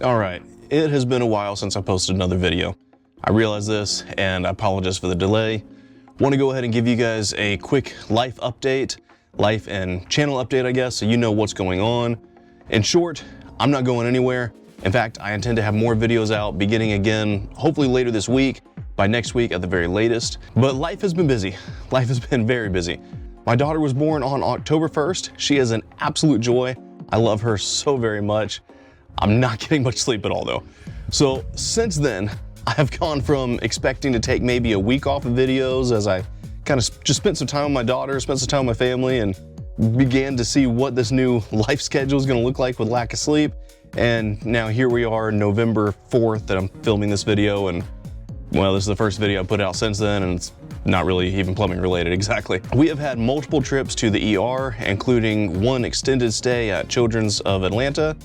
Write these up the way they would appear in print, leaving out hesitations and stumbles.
All right, it has been a while since I posted another video. I realize this and I apologize for the delay. Want to go ahead and give you guys a quick life update, life and channel update, I guess, so you know what's going on. In short, I'm not going anywhere. In fact, I intend to have more videos out beginning again, hopefully later this week, by next week at the very latest. But life has been busy. Life has been very busy. My daughter was born on October 1st. She is an absolute joy. I love her so very much. I'm not getting much sleep at all though. So since then, I have gone from expecting to take maybe a week off of videos as I kind of just spent some time with my daughter, spent some time with my family, and began to see what this new life schedule is going to look like with lack of sleep. And now here we are, November 4th, that I'm filming this video, and well, this is the first video I put out since then, and it's not really even plumbing related exactly. We have had multiple trips to the ER, including one extended stay at Children's of Atlanta.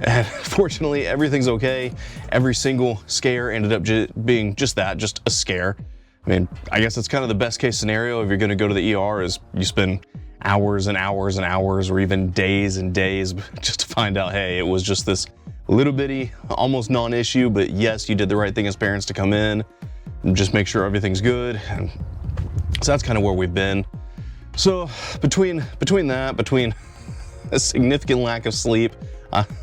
And fortunately, everything's okay. Every single scare ended up being just that, just a scare. I mean, I guess it's kind of the best case scenario if you're gonna go to the ER is you spend hours and hours and hours or even days and days just to find out, hey, it was just this little bitty, almost non-issue, but yes, you did the right thing as parents to come in and just make sure everything's good. And so that's kind of where we've been. So between a significant lack of sleep,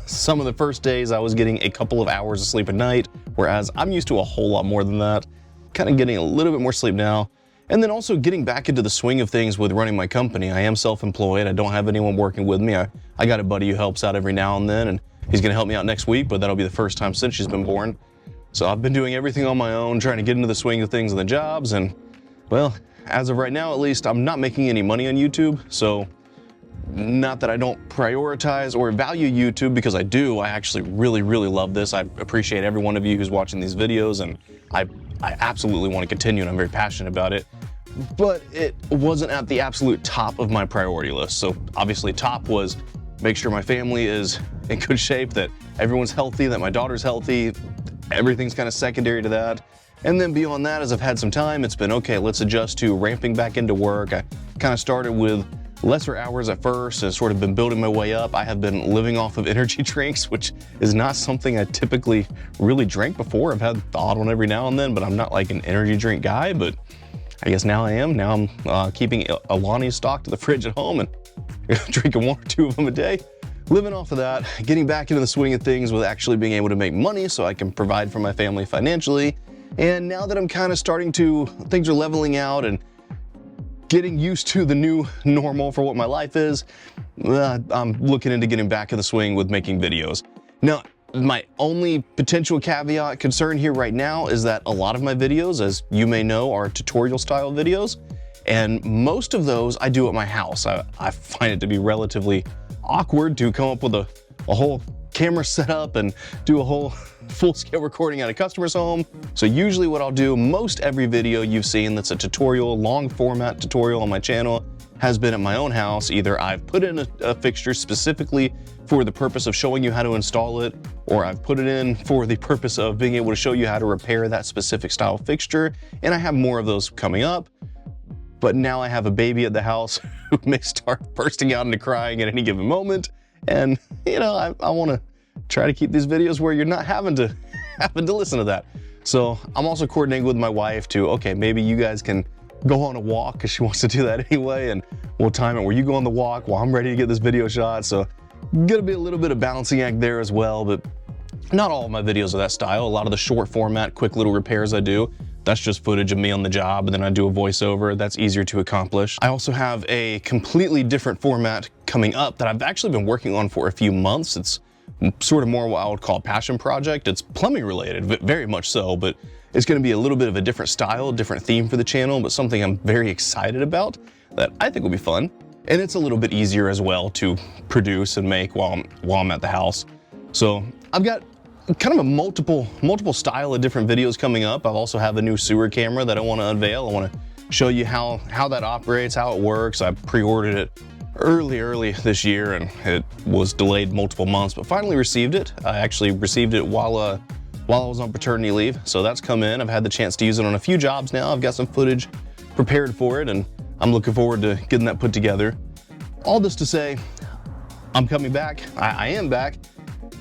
some of the first days I was getting a couple of hours of sleep a night, whereas I'm used to a whole lot more than that. Kind of getting a little bit more sleep now. And then also getting back into the swing of things with running my company. I am self-employed. I don't have anyone working with me. I got a buddy who helps out every now and then, and he's gonna help me out next week, but that'll be the first time since she's been born. So I've been doing everything on my own, trying to get into the swing of things and the jobs, and well, as of right now at least, I'm not making any money on YouTube, so not that I don't prioritize or value YouTube, because I do. I actually really, really love this. I appreciate every one of you who's watching these videos, and I absolutely want to continue, and I'm very passionate about it. But it wasn't at the absolute top of my priority list. So obviously top was make sure my family is in good shape, that everyone's healthy, that my daughter's healthy. Everything's kind of secondary to that. And then beyond that, as I've had some time, it's been, okay, let's adjust to ramping back into work. I kind of started with lesser hours at first and sort of been building my way up. I have been living off of energy drinks, which is not something I typically really drank before. I've had the odd one every now and then, but I'm not like an energy drink guy, but I guess now I am. Now I'm keeping Alani stocked to the fridge at home and drinking 1 or 2 of them a day. Living off of that, getting back into the swing of things with actually being able to make money so I can provide for my family financially. And now that I'm kind of things are leveling out and getting used to the new normal for what my life is, I'm looking into getting back in the swing with making videos. Now, my only potential caveat concern here right now is that a lot of my videos, as you may know, are tutorial style videos. And most of those I do at my house. I find it to be relatively awkward to come up with a whole camera setup and do a whole full-scale recording at a customer's home. So usually what I'll do, most every video you've seen that's a tutorial, long format tutorial on my channel, has been at my own house. Either I've put in a fixture specifically for the purpose of showing you how to install it, or I've put it in for the purpose of being able to show you how to repair that specific style fixture. And I have more of those coming up. But now I have a baby at the house who may start bursting out into crying at any given moment. And you know, I want to try to keep these videos where you're not having to listen to that. So I'm also coordinating with my wife to, okay, maybe you guys can go on a walk, because she wants to do that anyway, and we'll time it where you go on the walk while I'm ready to get this video shot. So gonna be a little bit of balancing act there as well, but not all of my videos are that style. A lot of the short format, quick little repairs I do, that's just footage of me on the job, and then I do a voiceover. That's easier to accomplish. I also have a completely different format coming up that I've actually been working on for a few months. It's sort of more what I would call a passion project. It's plumbing related, very much so, but it's gonna be a little bit of a different style, different theme for the channel, but something I'm very excited about that I think will be fun. And it's a little bit easier as well to produce and make while I'm at the house. So I've got kind of a multiple style of different videos coming up. I also have a new sewer camera that I want to unveil. I want to show you how that operates, how it works. I pre-ordered it early this year, and it was delayed multiple months, but finally received it. I actually received it while I was on paternity leave, so that's come in. I've had the chance to use it on a few jobs now. I've got some footage prepared for it, and I'm looking forward to getting that put together. All this to say, I'm coming back. I am back.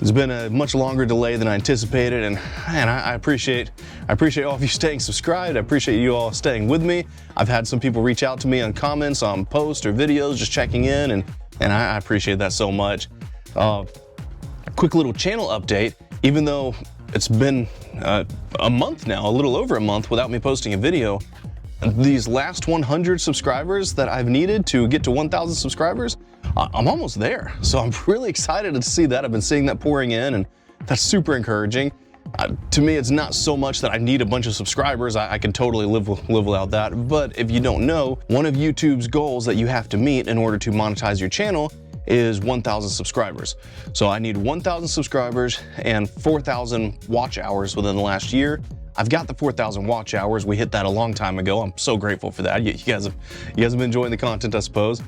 It's been a much longer delay than I anticipated, and man, I appreciate all of you staying subscribed. I appreciate you all staying with me. I've had some people reach out to me on comments on posts or videos, just checking in, and I appreciate that so much. Quick little channel update. Even though it's been a month now, a little over a month without me posting a video, these last 100 subscribers that I've needed to get to 1,000 subscribers, I'm almost there. So I'm really excited to see that. I've been seeing that pouring in, and that's super encouraging. To me, it's not so much that I need a bunch of subscribers. I can totally live without that. But if you don't know, one of YouTube's goals that you have to meet in order to monetize your channel is 1,000 subscribers. So I need 1,000 subscribers and 4,000 watch hours within the last year. I've got the 4,000 watch hours. We hit that a long time ago. I'm so grateful for that. You guys have been enjoying the content, I suppose.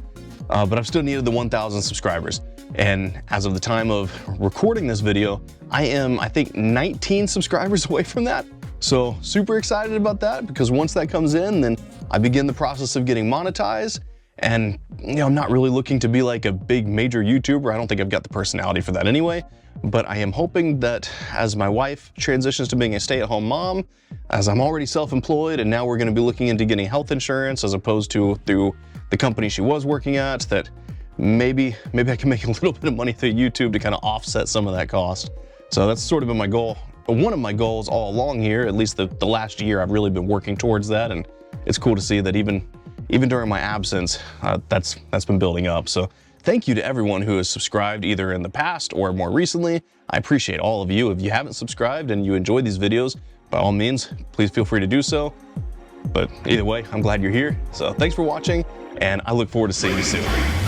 But I've still needed the 1,000 subscribers. And as of the time of recording this video, I am, I think, 19 subscribers away from that. So super excited about that, because once that comes in, then I begin the process of getting monetized. And I'm not really looking to be like a big major YouTuber. I don't think I've got the personality for that anyway. But I am hoping that as my wife transitions to being a stay-at-home mom, as I'm already self-employed, and now we're going to be looking into getting health insurance as opposed to through the company she was working at, that maybe I can make a little bit of money through YouTube to kind of offset some of that cost. So that's sort of been my goal. One of my goals all along here, at least the last year, I've really been working towards that, and it's cool to see that even during my absence, that's been building up. So thank you to everyone who has subscribed either in the past or more recently. I appreciate all of you. If you haven't subscribed and you enjoy these videos, by all means, please feel free to do so. But either way, I'm glad you're here. So thanks for watching, and I look forward to seeing you soon.